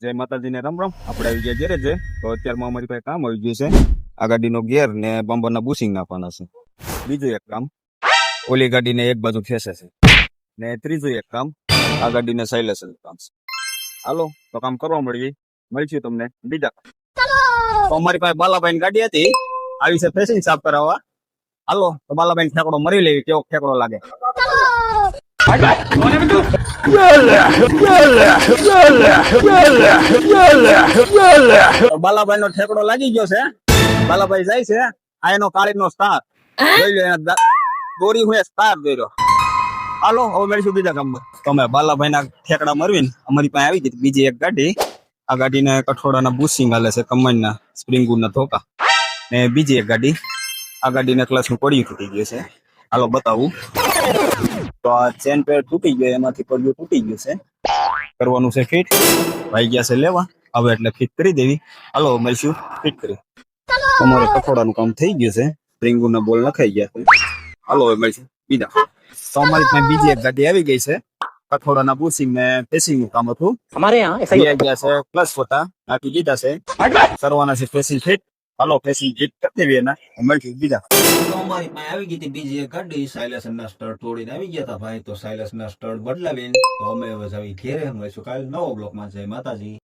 જય માતાજીને રામ રામ. આપણે આવી ગયા ઘેરે છે. તો અત્યારમાં અમારી પાસે કામ આવી ગયું છે. આ ગાડીનો ગેર ને બમ્પરના બુશિંગ નાખવાના છે. બીજું એક કામ, ઓલી ગાડીને એક બાજુ ખેંચે છે. ને ત્રીજું એક કામ, આ ગાડીને સાયલેન્સર કામ છે. હાલો તો કામ કરવા મળીશું તમને બીજા. તો અમારી પાસે બાલાભાઈની ગાડી હતી, આવી છે ફેસિંગ સાફ કરાવવા. હાલો તો બાલાભાઈ ઠેકડો મરી લેવી, કેવો ઠેકડો લાગે. બાલાભાઈ નો ઠેકડો લાગી ગયો છે. બાલાભાઈ જાય છે. આ એનો કાળીનો સ્ટાર જોઈ લો, એના દોરી હું સ્ટાર દોર્યો. હાલો હવે મળીશું બીજા કામમાં. તમે બાલાભાઈ ના ઠેકડા મરવીને અમારી પાસે આવી ગઈ બીજી એક ગાડી. આ ગાડીને કઠોળાના બુશિંગ હાલે છે, કમાન્ડના સ્પ્રિંગવુડના ધોકા. ને બીજી એક ગાડી, આ ગાડીને ક્લચનું પડ્યું તૂટી ગયું છે. હાલો બતાવું. તો આ ચેન પેર તૂટી ગયો, એમાંથી પડ્યું તૂટી ગયું છે. કરવાનું છે ફિટ. ભાઈ ગયા છે લેવા, હવે એટલે ફિટ કરી દેવી. હાલો મળીશું ફિટ કરી. અમારે કઠોળાનું કામ થઈ ગયું છે, સ્પ્રિંગવુડના બોલ નખાઈ ગયા છે. હાલો હવે મળીશું બીજા. તો અમારી પાસે બીજી એક ગાડી આવી ગઈ છે. કઠોળાના બુશિંગ ને ફેસિંગ નું કામ હતું. हमारे यहाँ ऐसा ही ગયા છે પ્લસ પોતા નાખી દીધા છે. કરવાના છે ફેસિંગ ફિટ. હાલો ફેસિંગ ફિટ કરી દેવી એના, મળીશું બીજા. તો અમારી પાસે આવી ગઈ હતી બીજી એક ગાડી, સાયલેન્સરના સ્ટડ તોડીને આવી ગયા હતા ભાઈ. તો સાયલેન્સના સ્ટડ બદલાવીને તો અમે હવે જવી ઘેરે. મળીશું કાલે નવો બ્લોકમાં. જય માતાજી.